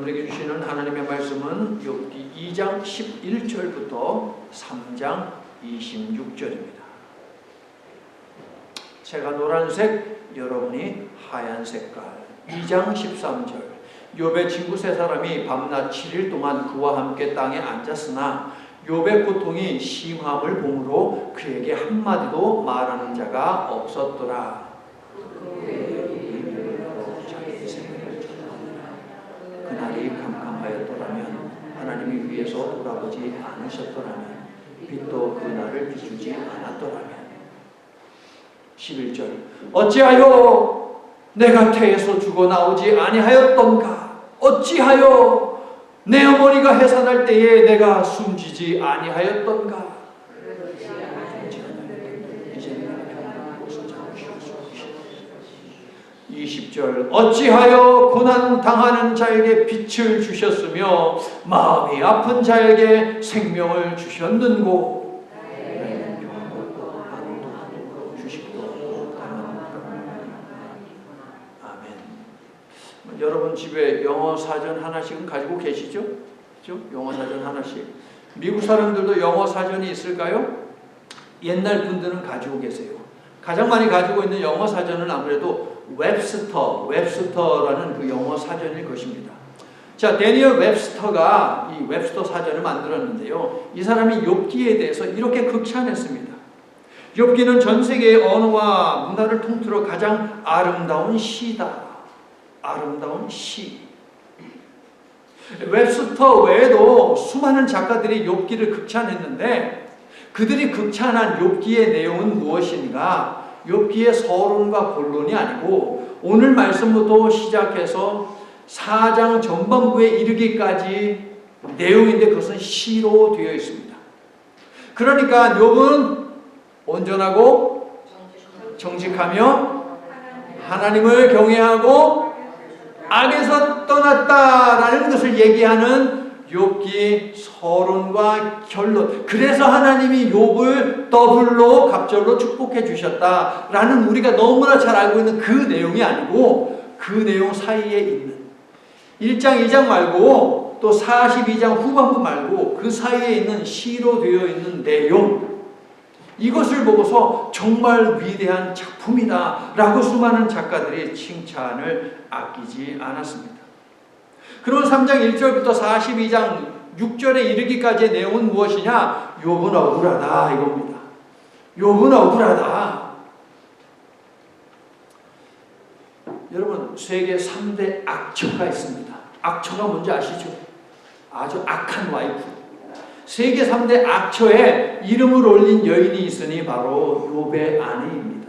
우리에게 주시는 하나님의 말씀은 욥기 2장 11절부터 3장 26절입니다. 제가 노란색, 여러분이 하얀 색깔. 2장 13절. 욥의 친구 세 사람이 밤낮 7일 동안 그와 함께 땅에 앉았으나 욥의 고통이 심함을 보므로 그에게 한마디도 말하는 자가 없었더라. 그날이 캄캄하였더라면, 하나님이 위에서 돌아보지 않으셨더라면, 빛도 그날을 비추지 않았더라면. 11절. 어찌하여 내가 태에서 죽어나오지 아니하였던가? 어찌하여 내 어머니가 해산할 때에 내가 숨지지 아니하였던가? 20절. 어찌하여 고난 당하는 자에게 빛을 주셨으며 마음이 아픈 자에게 생명을 주셨는고? 여러분 집에 영어 사전 하나씩은 가지고 계시죠? 그렇죠? 영어 사전 하나씩. 미국 사람들도 영어 사전이 있을까요? 옛날 분들은 가지고 계세요. 가장 많이 가지고 있는 영어 사전은 아무래도 웹스터라는 그 영어 사전일 것입니다. 자, 데니얼 웹스터가 이 웹스터 사전을 만들었는데요. 이 사람이 욥기에 대해서 이렇게 극찬했습니다. 욥기는 전 세계의 언어와 문화를 통틀어 가장 아름다운 시다. 아름다운 시. 웹스터 외에도 수많은 작가들이 욥기를 극찬했는데 그들이 극찬한 욥기의 내용은 무엇인가? 욥기의 서론과 본론이 아니고 오늘 말씀부터 시작해서 4장 전반부에 이르기까지 내용인데 그것은 시로 되어 있습니다. 그러니까 욥은 온전하고 정직하며 하나님을 경외하고 악에서 떠났다라는 것을 얘기하는 욥기 서론과 결론. 그래서 하나님이 욥을 더블로 갑절로 축복해 주셨다라는 우리가 너무나 잘 알고 있는 그 내용이 아니고 그 내용 사이에 있는 1장 2장 말고 또 42장 후반부 말고 그 사이에 있는 시로 되어 있는 내용, 이것을 보고서 정말 위대한 작품이다 라고 수많은 작가들이 칭찬을 아끼지 않았습니다. 그러면 3장 1절부터 42장 6절에 이르기까지의 내용은 무엇이냐? 욥은 억울하다 이겁니다. 욥은 억울하다. 여러분, 세계 3대 악처가 있습니다. 악처가 뭔지 아시죠? 아주 악한 와이프. 세계 3대 악처에 이름을 올린 여인이 있으니 바로 욥의 아내입니다.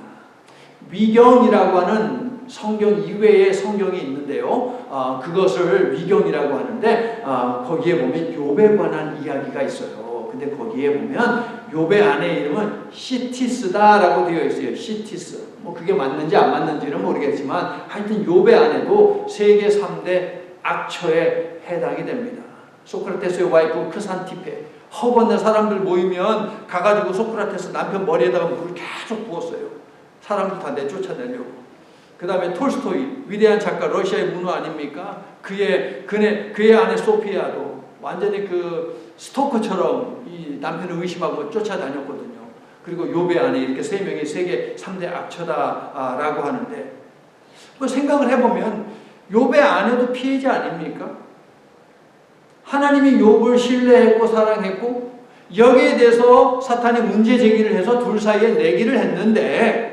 위경이라고 하는 성경 이외의 성경이 있는데요. 그것을 위경이라고 하는데 거기에 보면 욥에 관한 이야기가 있어요. 근데 거기에 보면 욥의 아내의 이름은 시티스다라고 되어 있어요. 시티스. 뭐 그게 맞는지 안 맞는지는 모르겠지만 하여튼 욥의 아내도 세계 3대 악처에 해당이 됩니다. 소크라테스의 와이프 크산티페. 허번나 사람들 모이면 가가지고 소크라테스 남편 머리에다가 물을 계속 부었어요. 사람들 다 내쫓아내려고. 그 다음에 톨스토이, 위대한 작가, 러시아의 문호 아닙니까? 그의 아내 소피아도 완전히 그 스토커처럼 이 남편을 의심하고 쫓아다녔거든요. 그리고 욥의 아내, 이렇게 세 명이 세계 3대 악처다라고 하는데, 뭐 생각을 해보면 욥의 아내도 피해자 아닙니까? 하나님이 욥을 신뢰했고 사랑했고 여기에 대해서 사탄이 문제 제기를 해서 둘 사이에 내기를 했는데,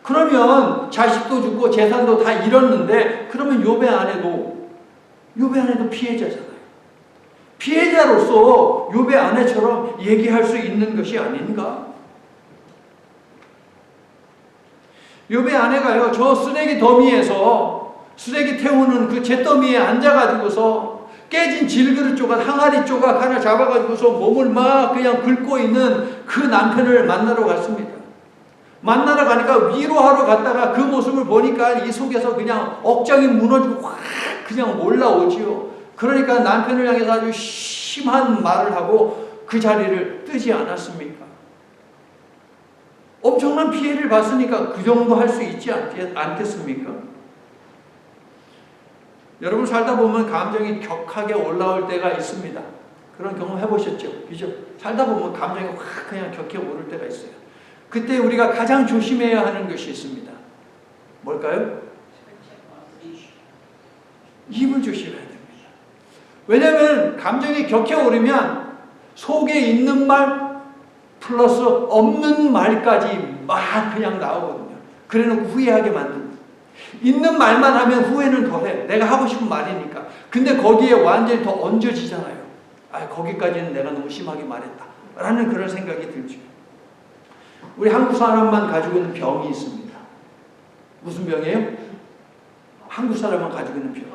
그러면 자식도 죽고 재산도 다 잃었는데 그러면 욥의 아내도 피해자잖아요. 피해자로서 욥의 아내처럼 얘기할 수 있는 것이 아닌가? 욥의 아내가요, 저 쓰레기 더미에서 쓰레기 태우는 그 잿더미에 앉아가지고서 깨진 질그릇 조각, 항아리 조각 하나 잡아가지고서 몸을 막 그냥 긁고 있는 그 남편을 만나러 갔습니다. 만나러 가니까 위로하러 갔다가 그 모습을 보니까 이 속에서 그냥 억장이 무너지고 확 그냥 올라오지요. 그러니까 남편을 향해서 아주 심한 말을 하고 그 자리를 뜨지 않았습니까? 엄청난 피해를 봤으니까 그 정도 할 수 있지 않겠습니까? 여러분 살다 보면 감정이 격하게 올라올 때가 있습니다. 그런 경험 해보셨죠? 그죠? 살다 보면 감정이 확 그냥 격하게 오를 때가 있어요. 그때 우리가 가장 조심해야 하는 것이 있습니다. 뭘까요? 입을 조심해야 됩니다. 왜냐하면 감정이 격해 오르면 속에 있는 말 플러스 없는 말까지 막 그냥 나오거든요. 그래놓고 후회하게 만듭니다. 있는 말만 하면 후회는 덜해. 내가 하고 싶은 말이니까. 근데 거기에 완전히 더 얹어지잖아요. 아, 거기까지는 내가 너무 심하게 말했다 라는 그런 생각이 들죠. 우리 한국 사람만 가지고 있는 병이 있습니다. 무슨 병이에요? 한국 사람만 가지고 있는 병.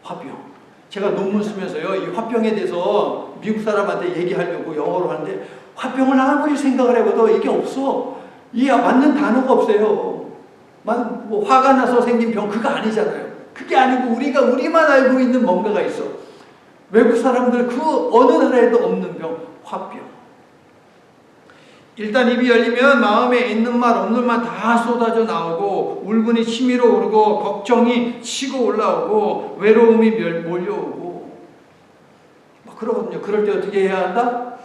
화병. 제가 논문 쓰면서요, 이 화병에 대해서 미국 사람한테 얘기하려고 영어로 하는데, 화병을 아무리 생각을 해봐도 이게 없어. 이 맞는 단어가 없어요. 뭐 화가 나서 생긴 병, 그거 아니잖아요. 그게 아니고 우리만 알고 있는 뭔가가 있어. 외국 사람들 그 어느 나라에도 없는 병, 화병. 일단 입이 열리면 마음에 있는 말 없는 말 다 쏟아져 나오고, 울분이 치밀어 오르고, 걱정이 치고 올라오고, 외로움이 몰려오고 막 그러거든요. 그럴 때 어떻게 해야 한다?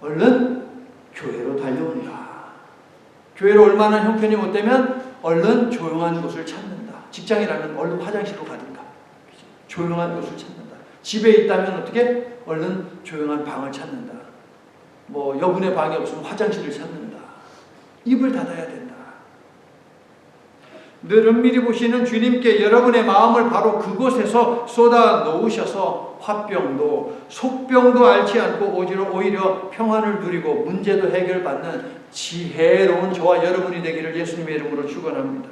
얼른 교회로 달려온다. 교회로 얼마나 형편이 못 되면 얼른 조용한 곳을 찾는다. 직장이라면 얼른 화장실로 가든가, 조용한 곳을 찾는다. 집에 있다면 어떻게? 얼른 조용한 방을 찾는다. 뭐 여분의 방이 없으면 화장실을 찾는다. 입을 닫아야 된다. 늘 은밀히 보시는 주님께 여러분의 마음을 바로 그곳에서 쏟아 놓으셔서 화병도 속병도 앓지 않고 오히려 평안을 누리고 문제도 해결받는 지혜로운 저와 여러분이 되기를 예수님의 이름으로 축원합니다.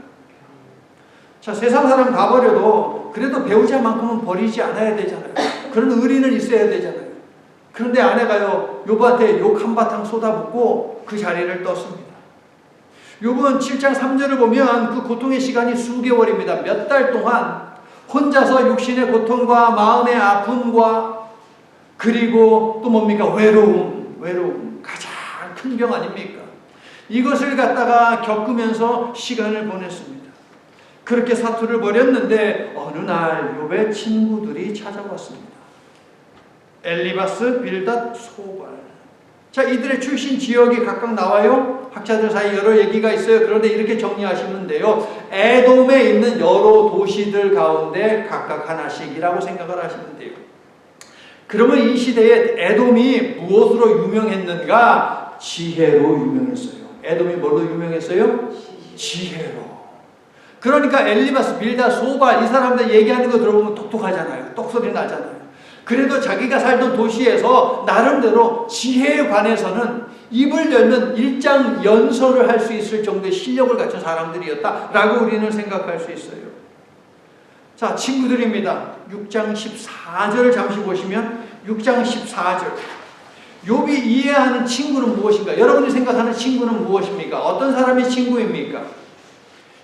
자, 세상 사람 다 버려도 그래도 배우자만큼은 버리지 않아야 되잖아요. 그런 의리는 있어야 되잖아요. 그런데 아내가요, 욥한테 욕 한바탕 쏟아붓고 그 자리를 떴습니다. 욥은 7장 3절을 보면 그 고통의 시간이 수개월입니다. 몇 달 동안 혼자서 육신의 고통과 마음의 아픔과 그리고 또 뭡니까? 외로움. 가장 큰 병 아닙니까? 이것을 갖다가 겪으면서 시간을 보냈습니다. 그렇게 사투를 벌였는데 어느 날 욥의 친구들이 찾아왔습니다. 엘리바스, 빌닷, 소발. 자, 이들의 출신 지역이 각각 나와요. 학자들 사이 여러 얘기가 있어요. 그런데 이렇게 정리하시면 돼요. 에돔에 있는 여러 도시들 가운데 각각 하나씩이라고 생각을 하시면 돼요. 그러면 이 시대에 에돔이 무엇으로 유명했는가? 지혜로 유명했어요. 에돔이 뭘로 유명했어요? 지혜로. 그러니까 엘리바스, 빌닷, 소발 이 사람들 얘기하는 거 들어보면 똑똑하잖아요. 똑소리 나잖아요. 그래도 자기가 살던 도시에서 나름대로 지혜에 관해서는 입을 열면 일장 연설을 할 수 있을 정도의 실력을 갖춘 사람들이었다라고 우리는 생각할 수 있어요. 자, 친구들입니다. 6장 14절을 잠시 보시면 6장 14절. 욥이 이해하는 친구는 무엇인가? 여러분이 생각하는 친구는 무엇입니까? 어떤 사람이 친구입니까?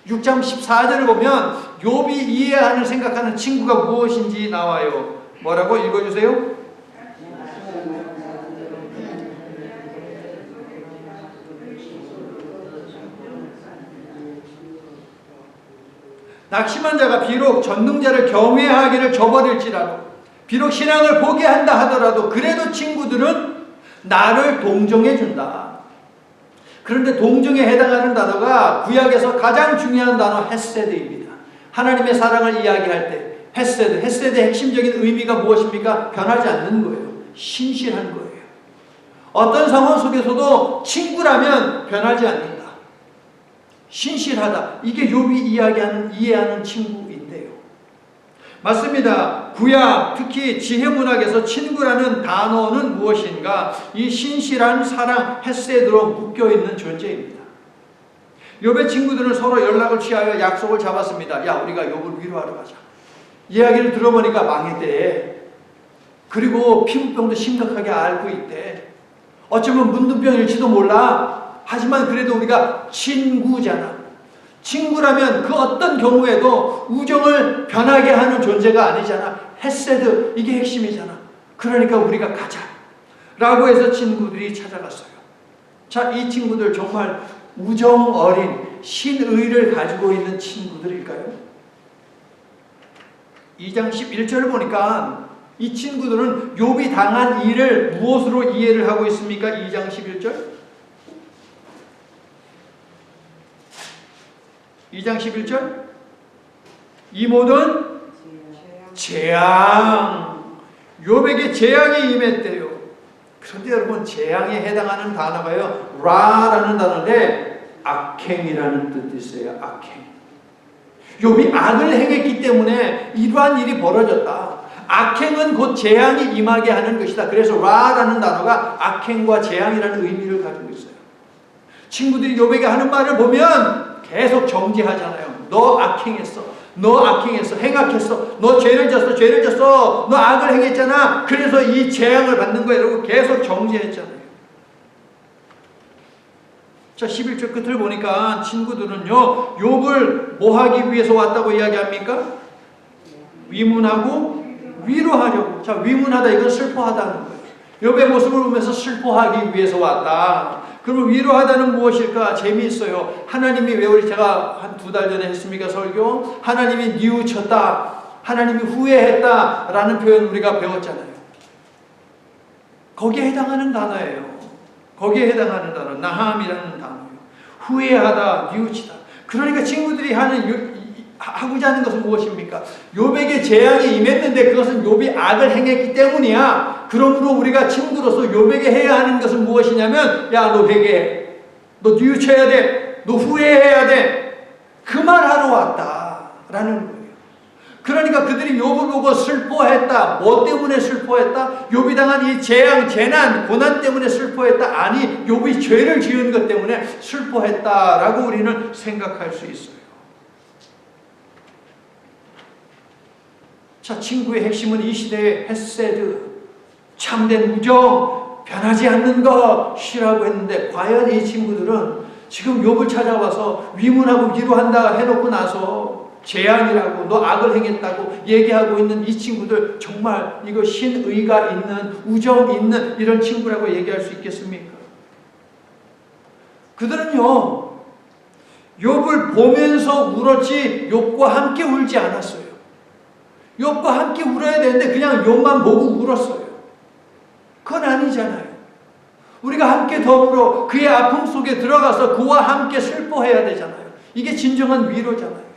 6장 14절을 보면 욥이 이해하는 생각하는 친구가 무엇인지 나와요. 뭐라고 읽어주세요? 낙심한 자가 비록 전능자를 경외하기를 저버릴지라도, 비록 신앙을 포기한다 하더라도 그래도 친구들은 나를 동정해 준다. 그런데 동정에 해당하는 단어가 구약에서 가장 중요한 단어 헤세드입니다. 하나님의 사랑을 이야기할 때 헤세드의 핵심적인 의미가 무엇입니까? 변하지 않는 거예요. 신실한 거예요. 어떤 상황 속에서도 친구라면 변하지 않는다. 신실하다. 이게 욥이 이해하는 친구인데요. 맞습니다. 구약, 특히 지혜문학에서 친구라는 단어는 무엇인가? 이 신실한 사랑, 헤세드로 묶여있는 존재입니다. 욥의 친구들은 서로 연락을 취하여 약속을 잡았습니다. 야, 우리가 욥을 위로하러 가자. 이야기를 들어보니까 망했대. 그리고 피부병도 심각하게 앓고 있대. 어쩌면 문둥병일지도 몰라. 하지만 그래도 우리가 친구잖아. 친구라면 그 어떤 경우에도 우정을 변하게 하는 존재가 아니잖아. 헤세드, 이게 핵심이잖아. 그러니까 우리가 가자 라고 해서 친구들이 찾아갔어요. 자, 이 친구들 정말 우정 어린 신의를 가지고 있는 친구들일까요? 2장 11절을 보니까 이 친구들은 욥이 당한 일을 무엇으로 이해를 하고 있습니까? 2장 11절. 2장 11절. 이 모든 재앙. 욥에게 재앙이 임했대요. 그런데 여러분, 재앙에 해당하는 단어가요, 라라는 단어인데 악행이라는 뜻이 있어요. 악행. 욥이 악을 행했기 때문에 이러한 일이 벌어졌다. 악행은 곧 재앙이 임하게 하는 것이다. 그래서 라라는 단어가 악행과 재앙이라는 의미를 가지고 있어요. 친구들이 욥에게 하는 말을 보면 계속 정죄하잖아요. 너 악행했어. 너 악행했어. 행악했어. 너 죄를 졌어. 죄를 졌어. 너 악을 행했잖아. 그래서 이 재앙을 받는 거야. 이러고 계속 정죄했잖아요. 자, 11절 끝을 보니까 친구들은요, 욥을 뭐 하기 위해서 왔다고 이야기합니까? 위문하고 위로하려고. 자, 위문하다, 이건 슬퍼하다는 거예요. 욥의 모습을 보면서 슬퍼하기 위해서 왔다. 그러면 위로하다는 무엇일까? 재미있어요. 하나님이 왜 우리 제가 한 2달 전에 했습니까? 설교. 하나님이 뉘우쳤다. 하나님이 후회했다. 라는 표현 우리가 배웠잖아요. 거기에 해당하는 단어예요. 거기에 해당하는 단어. 나함이라는 단어예요. 후회하다, 뉘우치다. 그러니까 친구들이 하고자 하는 것은 무엇입니까? 욥에게 재앙이 임했는데 그것은 욥이 악을 행했기 때문이야. 그러므로 우리가 친구로서 욥에게 해야 하는 것은 무엇이냐면, 야, 너 회개해. 너 뉘우쳐야 돼. 너 후회해야 돼. 그 말하러 왔다라는 거예요. 그러니까 그들이 욥을 보고 슬퍼했다. 뭐 때문에 슬퍼했다? 욥이 당한 이 재앙, 재난, 고난 때문에 슬퍼했다. 아니, 욥이 죄를 지은 것 때문에 슬퍼했다라고 우리는 생각할 수 있어요. 자, 친구의 핵심은 이 시대의 헤세드, 참된 우정, 변하지 않는 것이라고 했는데, 과연 이 친구들은 지금 욥을 찾아와서 위문하고 위로한다 해놓고 나서 재앙이라고, 너 악을 행했다고 얘기하고 있는 이 친구들, 정말 이거 신의가 있는, 우정 있는 이런 친구라고 얘기할 수 있겠습니까? 그들은요, 욥을 보면서 울었지 욥과 함께 울지 않았어요. 욥과 함께 울어야 되는데 그냥 욥만 보고 울었어요. 그건 아니잖아요. 우리가 함께 더불어 그의 아픔 속에 들어가서 그와 함께 슬퍼해야 되잖아요. 이게 진정한 위로잖아요.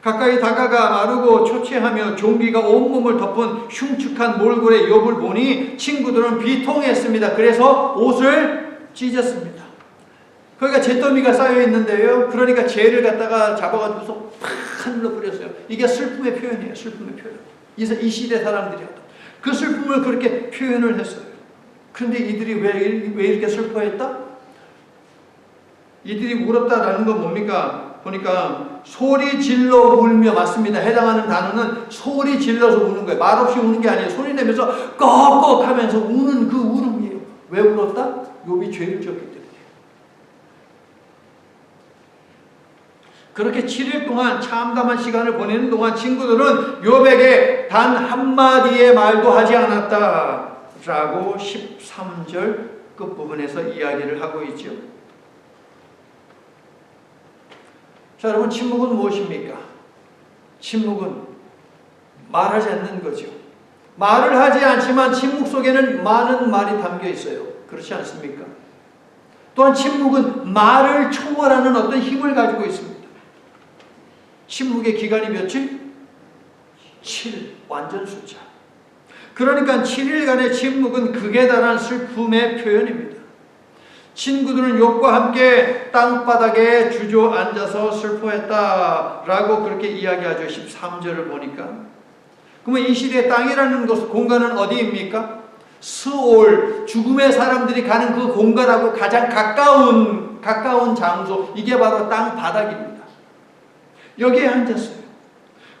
가까이 다가가 마르고 초췌하며 종기가 온몸을 덮은 흉측한 몰골의 욥을 보니 친구들은 비통했습니다. 그래서 옷을 찢었습니다. 거기가 잿더미가 쌓여 있는데요. 그러니까 재를 갖다가 잡아가지고서 팍 하늘로 뿌렸어요. 이게 슬픔의 표현이에요. 슬픔의 표현. 이 시대 사람들이 하던 그 슬픔을 그렇게 표현을 했어요. 그런데 이들이 왜 이렇게 슬퍼했다? 이들이 울었다라는 건 뭡니까? 보니까 소리 질러 울며, 맞습니다. 해당하는 단어는 소리 질러서 우는 거예요. 말없이 우는 게 아니에요. 소리 내면서 꺽꺽하면서 우는 그 울음이에요. 왜 울었다? 욥이 죄를 지었기 때문에. 그렇게 7일 동안 참담한 시간을 보내는 동안 친구들은 욥에게 단 한마디의 말도 하지 않았다 라고 13절 끝부분에서 이야기를 하고 있죠. 자, 여러분, 침묵은 무엇입니까? 침묵은 말하지 않는 거죠. 말을 하지 않지만 침묵 속에는 많은 말이 담겨 있어요. 그렇지 않습니까? 또한 침묵은 말을 초월하는 어떤 힘을 가지고 있습니다. 침묵의 기간이 며칠? 7, 완전 숫자. 그러니까 7일간의 침묵은 극에 달한 슬픔의 표현입니다. 친구들은 욥과 함께 땅바닥에 주저앉아서 슬퍼했다라고 그렇게 이야기하죠. 13절을 보니까. 그러면 이 시대의 땅이라는 것, 공간은 어디입니까? 스올, 죽음의 사람들이 가는 그 공간하고 가장 가까운 장소, 이게 바로 땅바닥입니다. 여기에 앉았어요.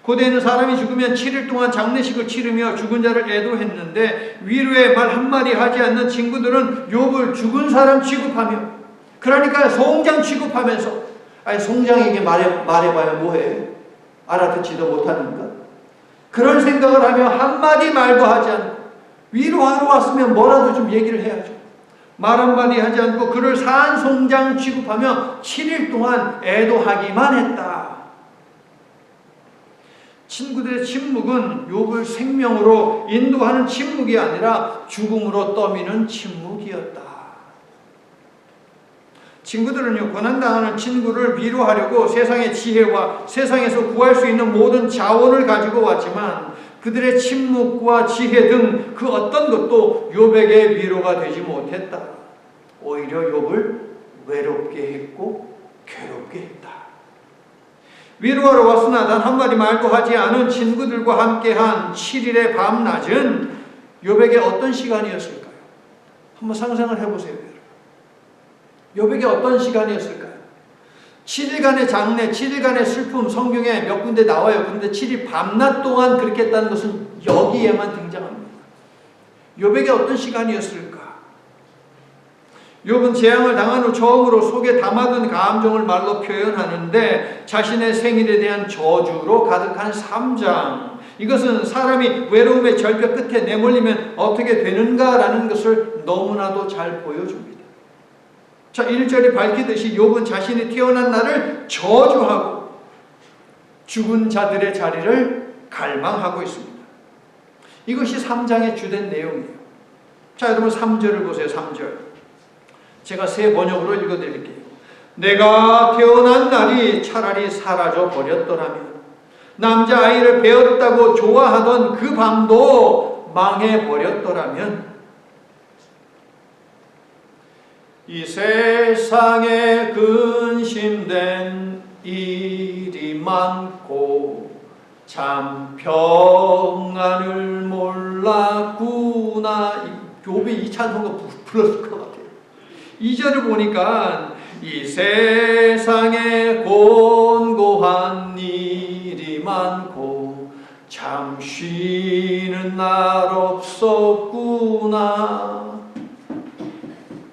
고대에는 사람이 죽으면 7일 동안 장례식을 치르며 죽은 자를 애도했는데 위로의 말 한마디 하지 않는 친구들은 욥을 죽은 사람 취급하며, 그러니까 송장 취급하면서, 아니 송장에게 말해봐야 뭐해? 알아듣지도 못하는가? 그런 생각을 하며 한마디 말도 하지 않고, 위로하러 왔으면 뭐라도 좀 얘기를 해야죠. 말 한마디 하지 않고 그를 산송장 취급하며 7일 동안 애도하기만 했다. 친구들의 침묵은 욥을 생명으로 인도하는 침묵이 아니라 죽음으로 떠미는 침묵이었다. 친구들은요, 고난당하는 친구를 위로하려고 세상의 지혜와 세상에서 구할 수 있는 모든 자원을 가지고 왔지만 그들의 침묵과 지혜 등 그 어떤 것도 욥에게 위로가 되지 못했다. 오히려 욥을 외롭게 했고 괴롭게 했다. 위로하러 왔으나 단 한마디 말도 하지 않은 친구들과 함께한 7일의 밤낮은 욥에게 어떤 시간이었을까요? 한번 상상을 해보세요. 욥에게 어떤 시간이었을까요? 7일간의 장례, 7일간의 슬픔, 성경에 몇 군데 나와요. 그런데 7일 밤낮 동안 그렇게 했다는 것은 여기에만 등장합니다. 욥에게 어떤 시간이었을까? 욥은 재앙을 당한 후 처음으로 속에 담아둔 감정을 말로 표현하는데 자신의 생일에 대한 저주로 가득한 3장. 이것은 사람이 외로움의 절벽 끝에 내몰리면 어떻게 되는가라는 것을 너무나도 잘 보여줍니다. 자, 1절이 밝히듯이 욥은 자신이 태어난 날을 저주하고 죽은 자들의 자리를 갈망하고 있습니다. 이것이 3장의 주된 내용이에요. 자, 여러분 3절을 보세요. 3절. 제가 새 번역으로 읽어드릴게요. 내가 태어난 날이 차라리 사라져 버렸더라면, 남자아이를 배웠다고 좋아하던 그 밤도 망해버렸더라면, 이 세상에 근심된 일이 많고 참 평안을 몰랐구나. 욥이 이 찬송가 불렀을 것 같아요. 2절을 보니까 이 세상에 곤고한 일이 많고 참 쉬는 날 없었구나.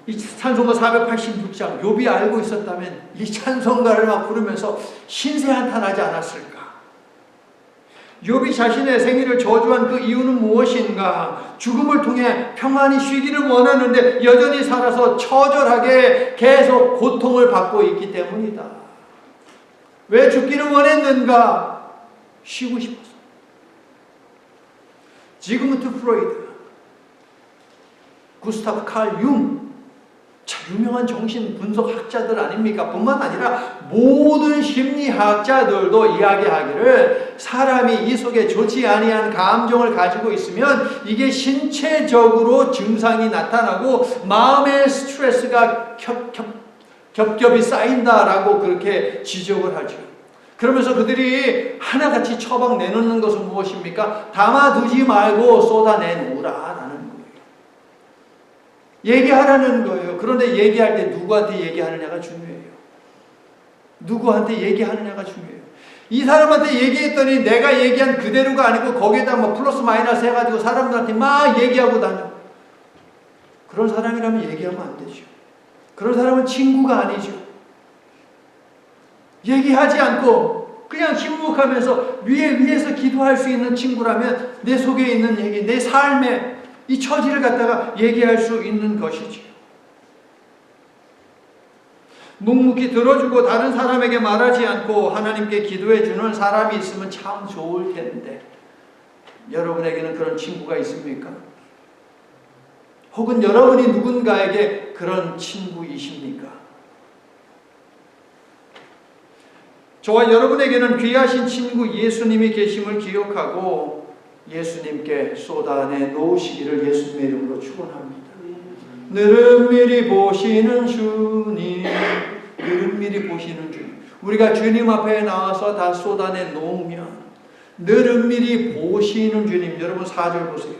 이 찬송가 486장 욥이 알고 있었다면 이 찬송가를 막 부르면서 신세한탄하지 않았을까? 욥이 자신의 생일을 저주한 그 이유는 무엇인가? 죽음을 통해 평안히 쉬기를 원하는데 여전히 살아서 처절하게 계속 고통을 받고 있기 때문이다. 왜 죽기를 원했는가? 쉬고 싶어서. 지그문트 프로이드, 구스타프 칼 융, 참 유명한 정신 분석학자들 아닙니까? 뿐만 아니라 모든 심리학자들도 이야기하기를 사람이 이 속에 좋지 아니한 감정을 가지고 있으면 이게 신체적으로 증상이 나타나고 마음의 스트레스가 겹겹이 쌓인다라고 그렇게 지적을 하죠. 그러면서 그들이 하나같이 처방 내놓는 것은 무엇입니까? 담아두지 말고 쏟아내놓으라라는 거예요. 얘기하라는 거예요. 그런데 얘기할 때 누구한테 얘기하느냐가 중요해요. 누구한테 얘기하느냐가 중요해요. 이 사람한테 얘기했더니 내가 얘기한 그대로가 아니고 거기에다 뭐 플러스 마이너스 해가지고 사람들한테 막 얘기하고 다녀. 그런 사람이라면 얘기하면 안 되죠. 그런 사람은 친구가 아니죠. 얘기하지 않고 그냥 침묵하면서 위에서 기도할 수 있는 친구라면 내 속에 있는 얘기, 내 삶에 이 처지를 갖다가 얘기할 수 있는 것이지요. 묵묵히 들어주고 다른 사람에게 말하지 않고 하나님께 기도해 주는 사람이 있으면 참 좋을 텐데 여러분에게는 그런 친구가 있습니까? 혹은 여러분이 누군가에게 그런 친구이십니까? 저와 여러분에게는 귀하신 친구 예수님이 계심을 기억하고 예수님께 쏟아내 놓으시기를 예수님의 이름으로 축원합니다. 늘은밀히 보시는 주님, 늘은밀히 보시는 주님. 우리가 주님 앞에 나와서 다 쏟아내 놓으면 늘은밀히 보시는 주님. 여러분 4절 보세요.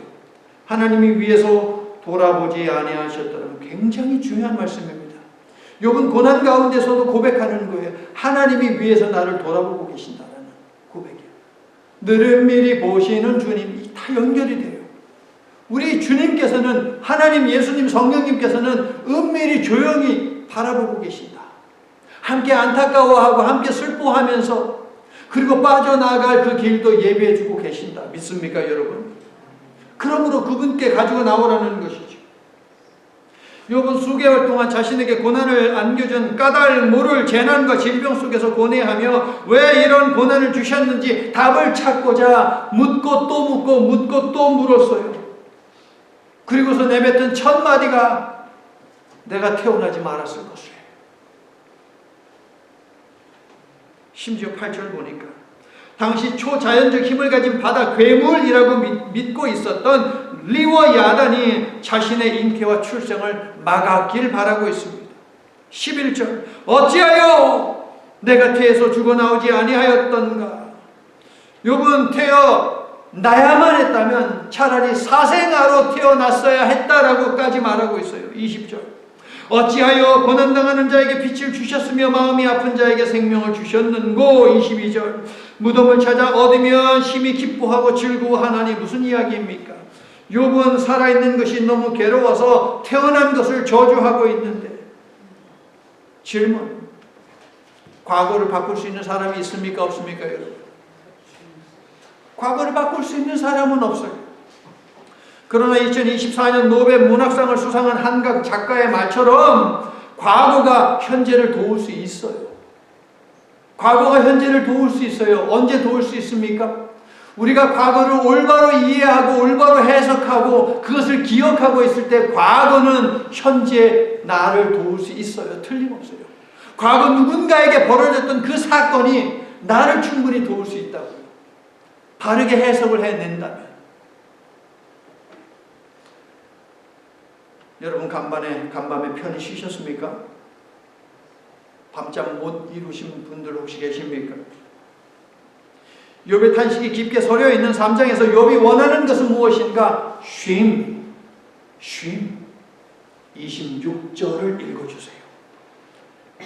하나님이 위에서 돌아보지 아니하셨다는 굉장히 중요한 말씀입니다. 욥은 고난 가운데서도 고백하는 거예요. 하나님이 위에서 나를 돌아보고 계신다는 고백이에요. 늘은밀히 보시는 주님, 다 연결이 돼요. 우리 주님께서는, 하나님, 예수님, 성령님께서는 은밀히 조용히 바라보고 계신다. 함께 안타까워하고 함께 슬퍼하면서 그리고 빠져나갈 그 길도 예비해주고 계신다. 믿습니까, 여러분? 그러므로 그분께 가지고 나오라는 것이죠. 욥은 수개월 동안 자신에게 고난을 안겨준 까닭 모를 재난과 질병 속에서 고뇌하며 왜 이런 고난을 주셨는지 답을 찾고자 묻고 또 묻고 묻고 또 물었어요. 그리고서 내뱉은 첫 마디가 내가 태어나지 말았을 것이에요. 심지어 8절 보니까 당시 초자연적 힘을 가진 바다 괴물이라고 믿고 있었던 리와 야단이 자신의 잉태와 출생을 막았길 바라고 있습니다. 11절 어찌하여 내가 태에서 죽어나오지 아니하였던가. 욥은 태어나야만 했다면 차라리 사생아로 태어났어야 했다라고까지 말하고 있어요. 20절 어찌하여 고난당하는 자에게 빛을 주셨으며 마음이 아픈 자에게 생명을 주셨는고. 22절 무덤을 찾아 얻으면 심히 기뻐하고 즐거워하나니. 무슨 이야기입니까? 욥은 살아있는 것이 너무 괴로워서 태어난 것을 저주하고 있는데, 질문, 과거를 바꿀 수 있는 사람이 있습니까? 없습니까? 여러분, 과거를 바꿀 수 있는 사람은 없어요. 그러나 2024년 노벨 문학상을 수상한 한 작가의 말처럼 과거가 현재를 도울 수 있어요. 과거가 현재를 도울 수 있어요. 언제 도울 수 있습니까? 우리가 과거를 올바로 이해하고 올바로 해석하고 그것을 기억하고 있을 때 과거는 현재 나를 도울 수 있어요. 틀림없어요. 과거 누군가에게 벌어졌던 그 사건이 나를 충분히 도울 수 있다고요. 바르게 해석을 해낸다면. 여러분 간밤에 편히 쉬셨습니까? 밤잠 못 이루신 분들 혹시 계십니까? 욥의 탄식이 깊게 서려 있는 3장에서 욥이 원하는 것은 무엇인가? 쉼. 26절을 읽어주세요.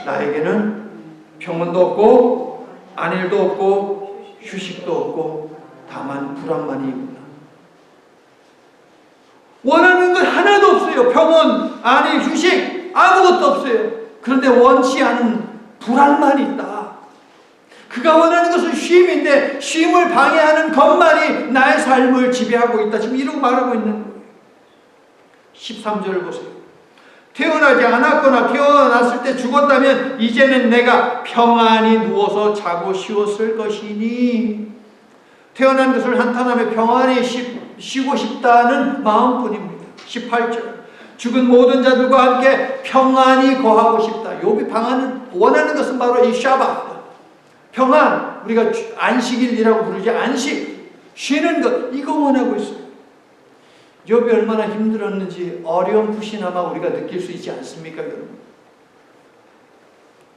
나에게는 평온도 없고 안일도 없고 휴식도 없고 다만 불안만이구나. 원하는 건 하나도 없어요. 평온, 안일, 휴식 아무것도 없어요. 그런데 원치 않은 불안만 있다. 그가 원하는 것은 쉼인데 쉼을 방해하는 것만이 나의 삶을 지배하고 있다. 지금 이러고 말하고 있는 거예요. 13절을 보세요. 태어나지 않았거나 태어났을 때 죽었다면 이제는 내가 평안히 누워서 자고 쉬었을 것이니. 태어난 것을 한탄하며 평안히 쉬고 싶다는 마음뿐입니다. 18절 죽은 모든 자들과 함께 평안히 거하고 싶다. 욥이 원하는 것은 바로 이 샤bat, 평안, 우리가 안식일이라고 부르지, 안식, 쉬는 것, 이거 원하고 있어요. 욥이 얼마나 힘들었는지 어렴풋이나마 우리가 느낄 수 있지 않습니까, 여러분?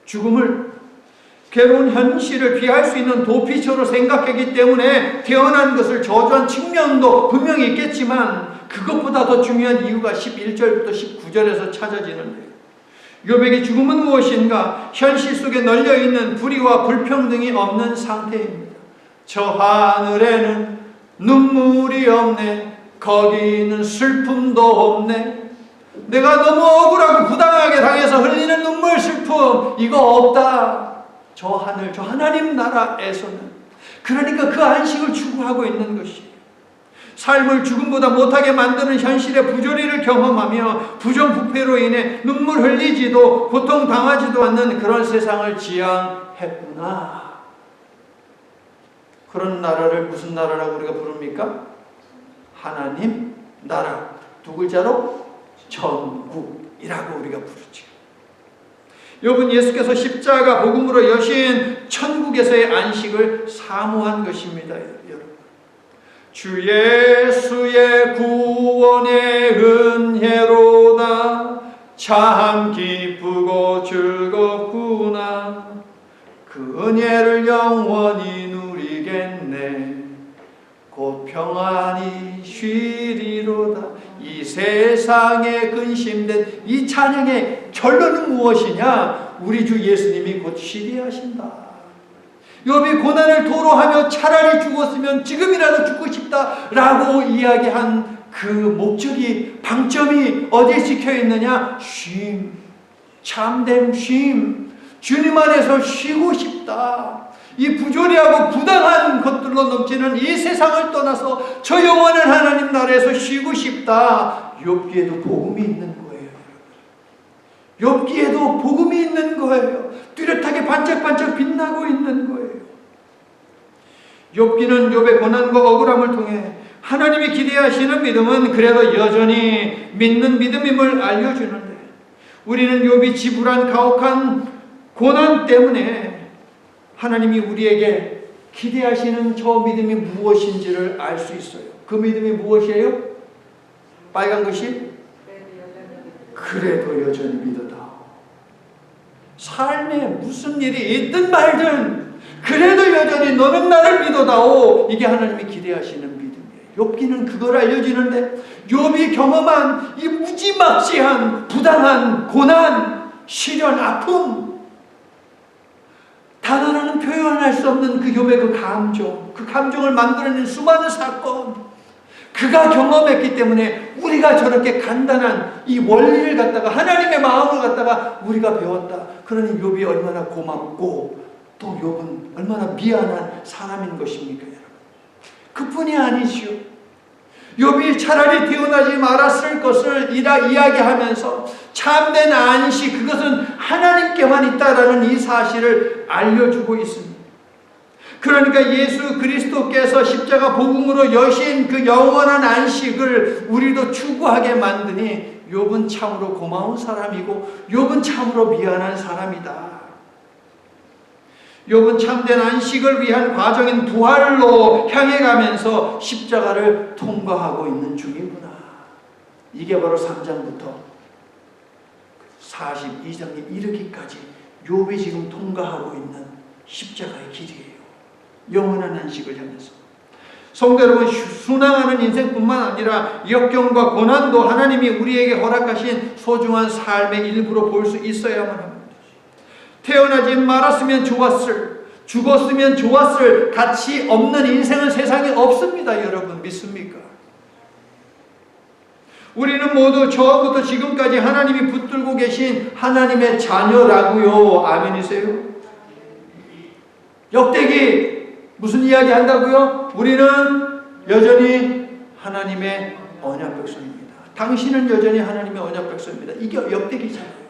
죽음을, 괴로운 현실을 피할 수 있는 도피처로 생각했기 때문에 태어난 것을 저주한 측면도 분명히 있겠지만 그것보다 더 중요한 이유가 11절부터 19절에서 찾아지는데요. 욥에게 죽음은 무엇인가? 현실 속에 널려있는 불의와 불평등이 없는 상태입니다. 저 하늘에는 눈물이 없네. 거기는 슬픔도 없네. 내가 너무 억울하고 부당하게 당해서 흘리는 눈물, 슬픔 이거 없다. 저 하늘, 저 하나님 나라에서는. 그러니까 그 안식을 추구하고 있는 것이 삶을 죽음보다 못하게 만드는 현실의 부조리를 경험하며 부정부패로 인해 눈물 흘리지도 고통당하지도 않는 그런 세상을 지향했구나. 그런 나라를 무슨 나라라고 우리가 부릅니까? 하나님 나라. 두 글자로 천국이라고 우리가 부르죠. 욥은 예수께서 십자가 복음으로 여신 천국에서의 안식을 사모한 것입니다. 여러분, 주 예수의 구원의 은혜로다. 참 기쁘고 즐겁구나. 그 은혜를 영원히 누리겠네. 곧 평안히 쉬리로다. 이 세상에 근심된 이 찬양의 결론은 무엇이냐? 우리 주 예수님이 곧 쉬게 하신다. 욥이 고난을 토로하며 차라리 죽었으면 지금이라도 죽고 싶다라고 이야기한 그 목적이, 방점이 어디에 찍혀 있느냐? 쉼, 참된 쉼, 주님 안에서 쉬고 싶다. 이 부조리하고 부당한 것들로 넘치는 이 세상을 떠나서 저 영원한 하나님 나라에서 쉬고 싶다. 욥기에도 복음이 있는 거예요. 욥기에도 복음이 있는 거예요. 뚜렷하게 반짝반짝 빛나고 있는 거예요. 욥기는 욥의 고난과 억울함을 통해 하나님이 기대하시는 믿음은 그래도 여전히 믿는 믿음임을 알려주는데, 우리는 욥이 지불한 가혹한 고난 때문에 하나님이 우리에게 기대하시는 저 믿음이 무엇인지를 알 수 있어요. 그 믿음이 무엇이에요? 빨간 것이? 그래도 여전히 믿어다. 삶에 무슨 일이 있든 말든 그래도 여전히 너는 나를 믿어다오. 이게 하나님이 기대하시는 믿음이에요. 욥기는 그걸 알려주는데, 욥이 경험한 이 무지막지한 부당한 고난, 시련, 아픔, 단어로는 표현할 수 없는 그 욥의 그 감정을 만들어낸 수많은 사건, 그가 경험했기 때문에 우리가 저렇게 간단한 이 원리를 갖다가, 하나님의 마음을 갖다가 우리가 배웠다. 그러니 욥이 얼마나 고맙고 또 욥은 얼마나 미안한 사람인 것입니까, 여러분? 그뿐이 아니지요. 욥이 차라리 태어나지 말았을 것을 이야기하면서 참된 안식, 그것은 하나님께만 있다라는 이 사실을 알려주고 있습니다. 그러니까 예수 그리스도께서 십자가 복음으로 여신 그 영원한 안식을 우리도 추구하게 만드니 욥은 참으로 고마운 사람이고 욥은 참으로 미안한 사람이다. 욥은 참된 안식을 위한 과정인 부활로 향해 가면서 십자가를 통과하고 있는 중이구나. 이게 바로 3장부터 42장에 이르기까지 욥이 지금 통과하고 있는 십자가의 길이에요. 영원한 안식을 향해서. 성도 여러분, 순항하는 인생뿐만 아니라 역경과 고난도 하나님이 우리에게 허락하신 소중한 삶의 일부로 볼 수 있어야만 합니다. 태어나지 말았으면 좋았을, 죽었으면 좋았을 가치 없는 인생은 세상에 없습니다. 여러분 믿습니까? 우리는 모두 처음부터 지금까지 하나님이 붙들고 계신 하나님의 자녀라고요. 아멘이세요? 역대기 무슨 이야기 한다고요? 우리는 여전히 하나님의 언약 백성입니다. 당신은 여전히 하나님의 언약 백성입니다. 이게 역대기잖아요.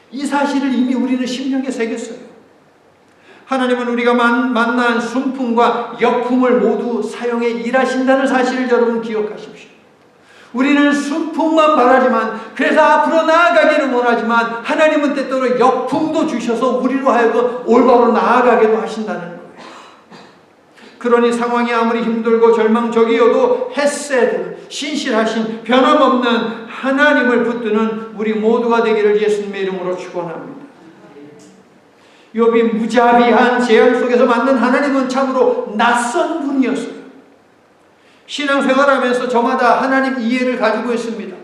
이 사실을 이미 우리는 심령에 새겼어요. 하나님은 우리가 만난 순풍과 역풍을 모두 사용해 일하신다는 사실을 여러분 기억하십시오. 우리는 순풍만 바라지만, 그래서 앞으로 나아가기를 원하지만, 하나님은 때때로 역풍도 주셔서 우리로 하여금 올바로 나아가게도 하신다는 거예요. 그러니 상황이 아무리 힘들고 절망적이어도 헤세드, 신실하신 변함없는 하나님을 붙드는 우리 모두가 되기를 예수님의 이름으로 축원합니다. 욥이 무자비한 재앙 속에서 만난 하나님은 참으로 낯선 분이었어요. 신앙생활하면서 저마다 하나님 이해를 가지고 있습니다.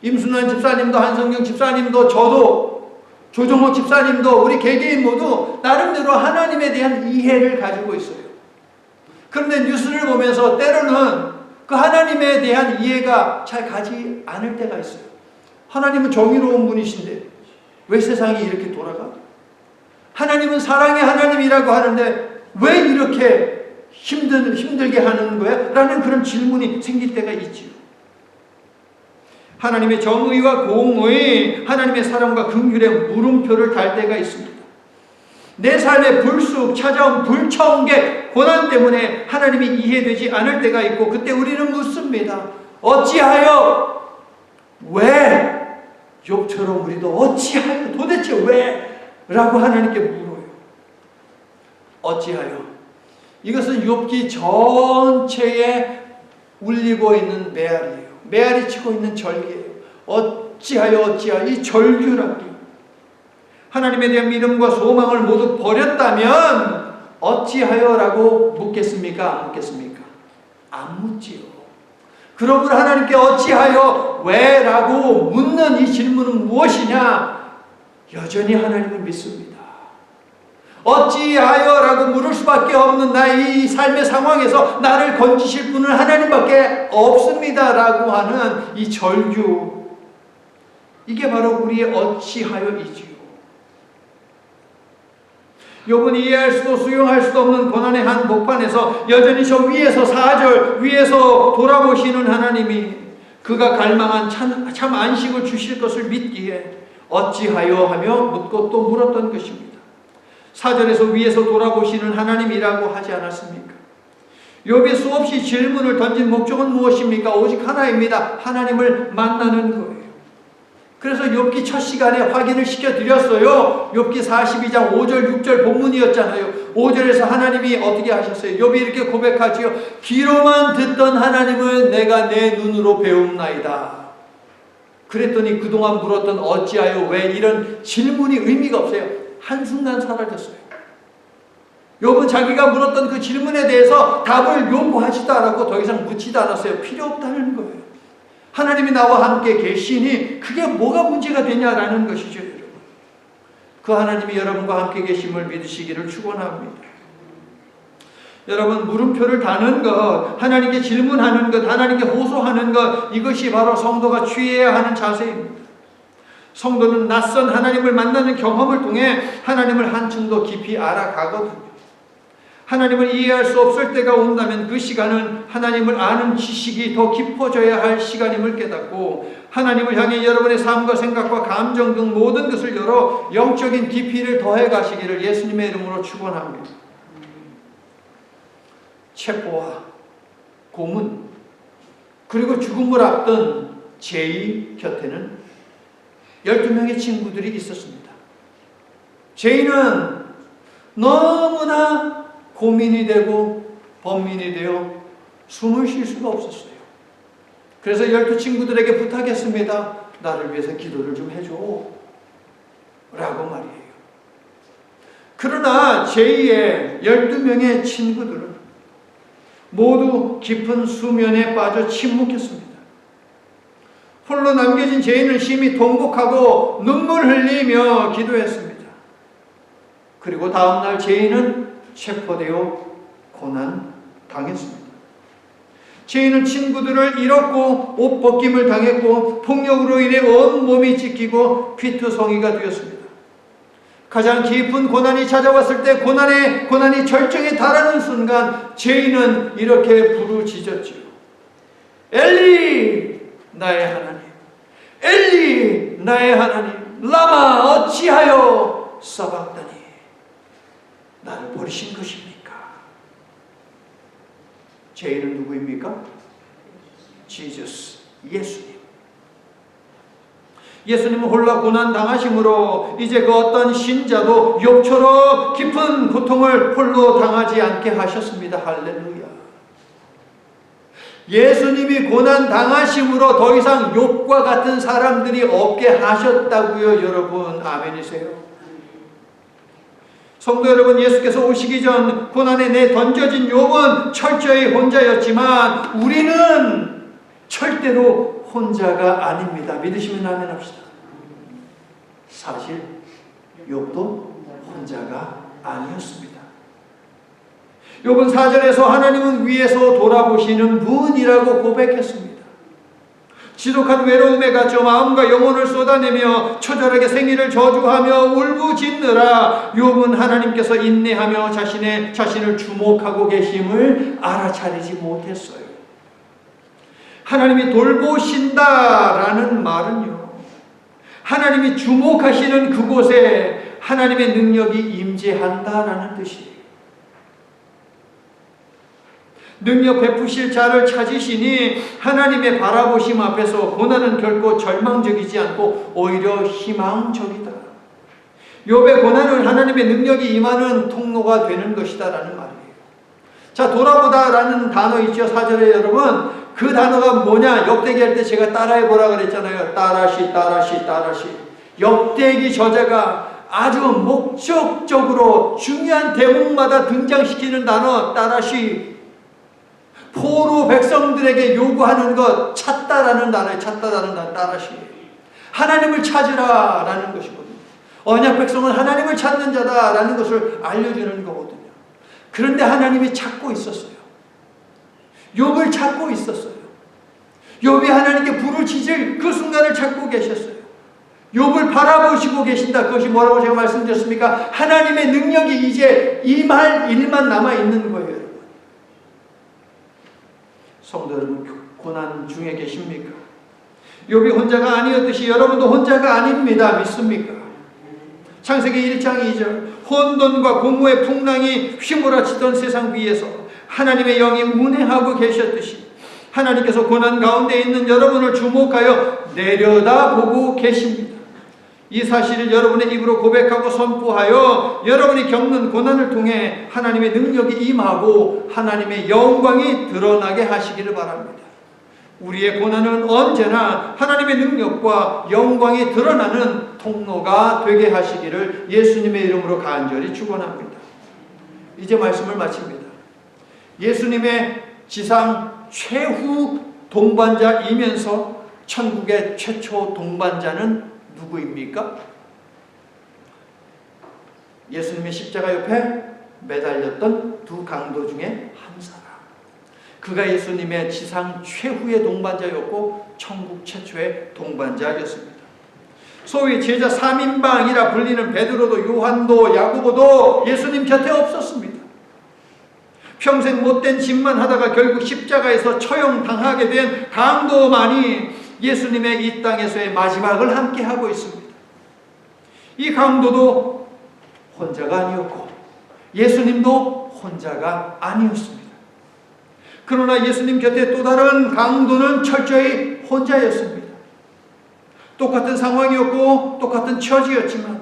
임순환 집사님도, 한성경 집사님도, 저도, 조정호 집사님도, 우리 개개인 모두 나름대로 하나님에 대한 이해를 가지고 있어요. 그런데 뉴스를 보면서 때로는 그 하나님에 대한 이해가 잘 가지 않을 때가 있어요. 하나님은 정의로운 분이신데 왜 세상이 이렇게 돌아가? 하나님은 사랑의 하나님이라고 하는데 왜 이렇게 힘들게 하는 거야? 라는 그런 질문이 생길 때가 있지요. 하나님의 정의와 공의, 하나님의 사랑과 긍휼의 물음표를 달 때가 있습니다. 내 삶에 불쑥 찾아온 불청객 고난 때문에 하나님이 이해되지 않을 때가 있고, 그때 우리는 묻습니다. 어찌하여? 왜? 욥처럼 우리도 어찌하여? 도대체 왜? 라고 하나님께 물어요. 어찌하여? 이것은 욥기 전체에 울리고 있는 메아리예요. 메아리 치고 있는 절기예요. 어찌하여 이 절규라고. 하나님에 대한 믿음과 소망을 모두 버렸다면 어찌하여라고 묻겠습니까? 안 묻겠습니까? 안 묻지요. 그러므로 하나님께 어찌하여? 왜? 라고 묻는 이 질문은 무엇이냐? 여전히 하나님을 믿습니다. 어찌하여? 라고 물을 수밖에 없는 나의 이 삶의 상황에서 나를 건지실 분은 하나님밖에 없습니다. 라고 하는 이 절규, 이게 바로 우리의 어찌하여이지요. 욥은 이해할 수도 수용할 수도 없는 고난의 한복판에서 여전히 저 위에서 4절 위에서 돌아보시는 하나님이 그가 갈망한 참 안식을 주실 것을 믿기에 어찌하여 하며 묻고 또 물었던 것입니다. 4절에서 위에서 돌아보시는 하나님이라고 하지 않았습니까? 욥이 수없이 질문을 던진 목적은 무엇입니까? 오직 하나입니다. 하나님을 만나는 거예요. 그래서 욥기 첫 시간에 확인을 시켜드렸어요. 욥기 42장 5절 6절 본문이었잖아요. 5절에서 하나님이 어떻게 하셨어요? 욥이 이렇게 고백하지요. 귀로만 듣던 하나님을 내가 내 눈으로 배움나이다. 그랬더니 그동안 물었던 어찌하여 왜 이런 질문이 의미가 없어요. 한순간 사라졌어요. 욥은 자기가 물었던 그 질문에 대해서 답을 요구하지도 않았고 더 이상 묻지도 않았어요. 필요 없다는 거예요. 하나님이 나와 함께 계시니 그게 뭐가 문제가 되냐라는 것이죠, 여러분. 그 하나님이 여러분과 함께 계심을 믿으시기를 축원합니다. 여러분, 물음표를 다는 것, 하나님께 질문하는 것, 하나님께 호소하는 것, 이것이 바로 성도가 취해야 하는 자세입니다. 성도는 낯선 하나님을 만나는 경험을 통해 하나님을 한층 더 깊이 알아가거든요. 하나님을 이해할 수 없을 때가 온다면 그 시간은 하나님을 아는 지식이 더 깊어져야 할 시간임을 깨닫고 하나님을 향해 여러분의 삶과 생각과 감정 등 모든 것을 열어 영적인 깊이를 더해 가시기를 예수님의 이름으로 축원합니다. 체포와 고문 그리고 죽음을 앞둔 제이 곁에는 12명의 친구들이 있었습니다. 제이는 너무나 고민이 되고 번민이 되어 숨을 쉴 수가 없었어요. 그래서 12친구들에게 부탁했습니다. 나를 위해서 기도를 좀 해줘 라고 말이에요. 그러나 제이의 12명의 친구들은 모두 깊은 수면에 빠져 침묵했습니다. 홀로 남겨진 제이는 심히 통곡하고 눈물 흘리며 기도했습니다. 그리고 다음날 제이는 체포되어 고난 당했습니다. 제이는 친구들을 잃었고 옷 벗김을 당했고 폭력으로 인해 온몸이 찢기고 피투성이가 되었습니다. 가장 깊은 고난이 찾아왔을 때 고난이 절정에 달하는 순간 제이는 이렇게 부르짖었지요. 엘리 나의 하나님, 엘리 나의 하나님, 라마 어찌하여 사박다니, 나를 버리신 것입니까? 제이는 누구입니까? 지저스, 예수님. 예수님은 홀라 고난 당하심으로 이제 그 어떤 신자도 욥처럼 깊은 고통을 홀로 당하지 않게 하셨습니다. 할렐루야. 예수님이 고난 당하심으로 더 이상 욥과 같은 사람들이 없게 하셨다고요, 여러분. 아멘이세요? 성도 여러분, 예수께서 오시기 전 고난에 내던져진 욥은 철저히 혼자였지만 우리는 절대로 혼자가 아닙니다. 믿으시면 아멘 합시다. 사실 욥도 혼자가 아니었습니다. 욥은 4절에서 하나님은 위에서 돌아보시는 분이라고 고백했습니다. 지독한 외로움에 갇혀 마음과 영혼을 쏟아내며 처절하게 생일을 저주하며 울부짖느라 욥은 하나님께서 인내하며 자신을 주목하고 계심을 알아차리지 못했어요. 하나님이 돌보신다라는 말은요, 하나님이 주목하시는 그곳에 하나님의 능력이 임재한다라는 뜻이에요. 능력 베푸실 자를 찾으시니 하나님의 바라보심 앞에서 고난은 결코 절망적이지 않고 오히려 희망적이다. 욥의 고난은 하나님의 능력이 임하는 통로가 되는 것이다라는 말이에요. 자, 돌아보다라는 단어 있죠, 4절에 여러분. 그 단어가 뭐냐? 역대기 할 때 제가 따라해 보라 그랬잖아요. 따라시. 역대기 저자가 아주 목적적으로 중요한 대목마다 등장시키는 단어 따라시. 포로 백성들에게 요구하는 것, 찾다라는 단어에 찾다라는 단어 따라시. 하나님을 찾으라라는 것이거든요. 언약 백성은 하나님을 찾는 자다라는 것을 알려주는 거거든요. 그런데 하나님이 찾고 있었어요. 욥을 찾고 있었어요. 욥이 하나님께 부르짖을 그 순간을 찾고 계셨어요. 욥을 바라보시고 계신다. 그것이 뭐라고 제가 말씀드렸습니까? 하나님의 능력이 이제 임할 일만 남아있는 거예요. 성도 여러분, 고난 중에 계십니까? 욥이 혼자가 아니었듯이 여러분도 혼자가 아닙니다. 믿습니까? 창세기 1장 2절 혼돈과 공허의 풍랑이 휘몰아치던 세상 위에서 하나님의 영이 운행하고 계셨듯이 하나님께서 고난 가운데 있는 여러분을 주목하여 내려다보고 계십니다. 이 사실을 여러분의 입으로 고백하고 선포하여 여러분이 겪는 고난을 통해 하나님의 능력이 임하고 하나님의 영광이 드러나게 하시기를 바랍니다. 우리의 고난은 언제나 하나님의 능력과 영광이 드러나는 통로가 되게 하시기를 예수님의 이름으로 간절히 축원합니다. 이제 말씀을 마칩니다. 예수님의 지상 최후 동반자이면서 천국의 최초 동반자는 누구입니까? 예수님의 십자가 옆에 매달렸던 두 강도 중에 한 사람. 그가 예수님의 지상 최후의 동반자였고 천국 최초의 동반자였습니다. 소위 제자 3인방이라 불리는 베드로도 요한도 야고보도 예수님 곁에 없었습니다. 평생 못된 짓만 하다가 결국 십자가에서 처형당하게 된 강도만이 예수님의 이 땅에서의 마지막을 함께하고 있습니다. 이 강도도 혼자가 아니었고 예수님도 혼자가 아니었습니다. 그러나 예수님 곁에 또 다른 강도는 철저히 혼자였습니다. 똑같은 상황이었고 똑같은 처지였지만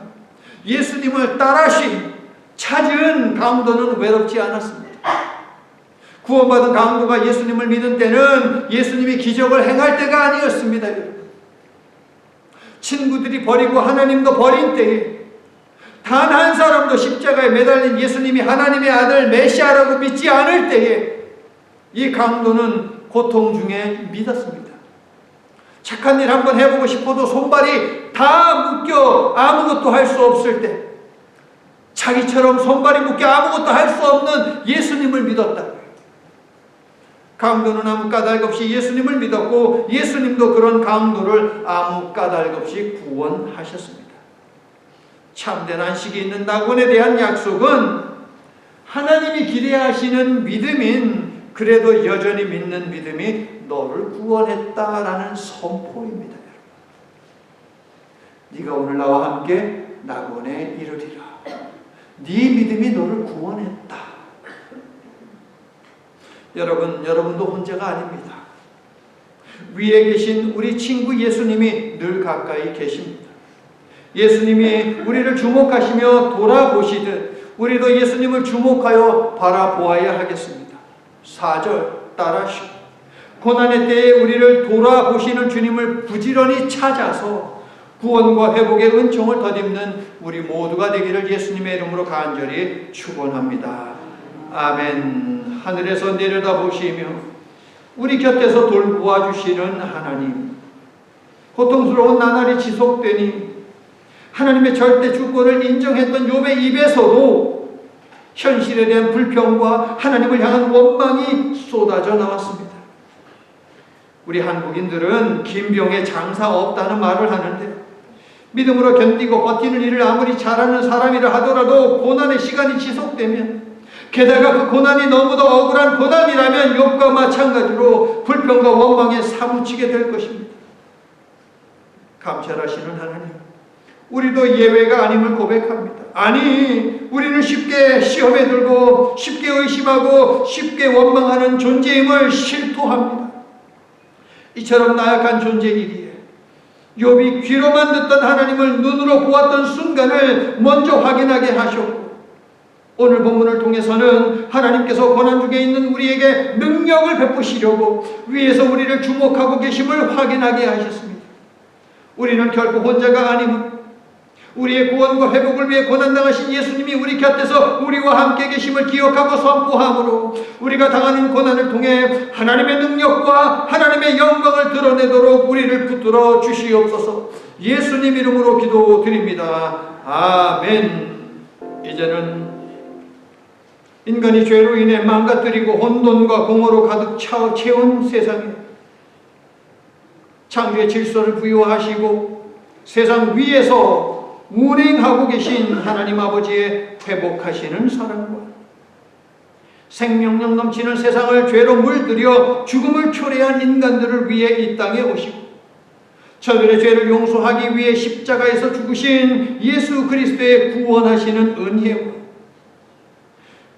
예수님을 따라시 찾은 강도는 외롭지 않았습니다. 구원받은 강도가 예수님을 믿은 때는 예수님이 기적을 행할 때가 아니었습니다. 친구들이 버리고 하나님도 버린 때에 단 한 사람도 십자가에 매달린 예수님이 하나님의 아들 메시아라고 믿지 않을 때에 이 강도는 고통 중에 믿었습니다. 착한 일 한번 해보고 싶어도 손발이 다 묶여 아무것도 할 수 없을 때 자기처럼 손발이 묶여 아무것도 할 수 없는 예수님을 믿었다. 강도는 아무 까닭 없이 예수님을 믿었고 예수님도 그런 강도를 아무 까닭 없이 구원하셨습니다. 참된 안식이 있는 낙원에 대한 약속은 하나님이 기대하시는 믿음인 그래도 여전히 믿는 믿음이 너를 구원했다라는 선포입니다. 네가 오늘 나와 함께 낙원에 이르리라. 네 믿음이 너를 구원했다. 여러분도 혼자가 아닙니다. 위에 계신 우리 친구 예수님이 늘 가까이 계십니다. 예수님이 우리를 주목하시며 돌아보시듯 우리도 예수님을 주목하여 바라보아야 하겠습니다. 4절 따라하시고 고난의 때에 우리를 돌아보시는 주님을 부지런히 찾아서 구원과 회복의 은총을 덧입는 우리 모두가 되기를 예수님의 이름으로 간절히 축원합니다. 아멘. 하늘에서 내려다보시며 우리 곁에서 돌보아주시는 하나님, 고통스러운 나날이 지속되니 하나님의 절대 주권을 인정했던 욥의 입에서도 현실에 대한 불평과 하나님을 향한 원망이 쏟아져 나왔습니다. 우리 한국인들은 김병에 장사 없다는 말을 하는데 믿음으로 견디고 버티는 일을 아무리 잘하는 사람이라 하더라도 고난의 시간이 지속되면 게다가 그 고난이 너무도 억울한 고난이라면 욥과 마찬가지로 불평과 원망에 사무치게 될 것입니다. 감찰하시는 하나님, 우리도 예외가 아님을 고백합니다. 아니, 우리는 쉽게 시험에 들고 쉽게 의심하고 쉽게 원망하는 존재임을 실토합니다. 이처럼 나약한 존재이기에 욥이 귀로만 듣던 하나님을 눈으로 보았던 순간을 먼저 확인하게 하셨고 오늘 본문을 통해서는 하나님께서 고난 중에 있는 우리에게 능력을 베푸시려고 위에서 우리를 주목하고 계심을 확인하게 하셨습니다. 우리는 결코 혼자가 아님을 우리의 구원과 회복을 위해 고난당하신 예수님이 우리 곁에서 우리와 함께 계심을 기억하고 선포함으로 우리가 당하는 고난을 통해 하나님의 능력과 하나님의 영광을 드러내도록 우리를 붙들어 주시옵소서. 예수님 이름으로 기도드립니다. 아멘. 이제는 인간이 죄로 인해 망가뜨리고 혼돈과 공허로 가득 채운 세상에 창조의 질서를 부여하시고 세상 위에서 운행하고 계신 하나님 아버지의 회복하시는 사랑과 생명력 넘치는 세상을 죄로 물들여 죽음을 초래한 인간들을 위해 이 땅에 오시고 저들의 죄를 용서하기 위해 십자가에서 죽으신 예수 그리스도의 구원하시는 은혜와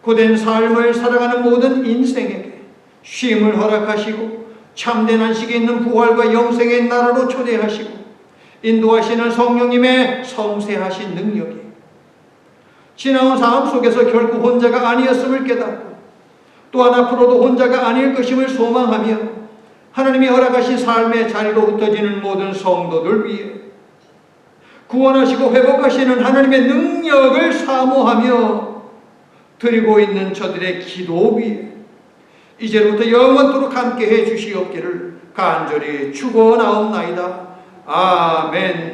고된 삶을 살아가는 모든 인생에게 쉼을 허락하시고 참된 안식이 있는 부활과 영생의 나라로 초대하시고 인도하시는 성령님의 섬세하신 능력이 지나온 삶 속에서 결코 혼자가 아니었음을 깨닫고 또한 앞으로도 혼자가 아닐 것임을 소망하며 하나님이 허락하신 삶의 자리로 흩어지는 모든 성도들 위해 구원하시고 회복하시는 하나님의 능력을 사모하며 드리고 있는 저들의 기도 위에 이제부터 영원토록 함께해 주시옵기를 간절히 축원하옵나이다. 아멘.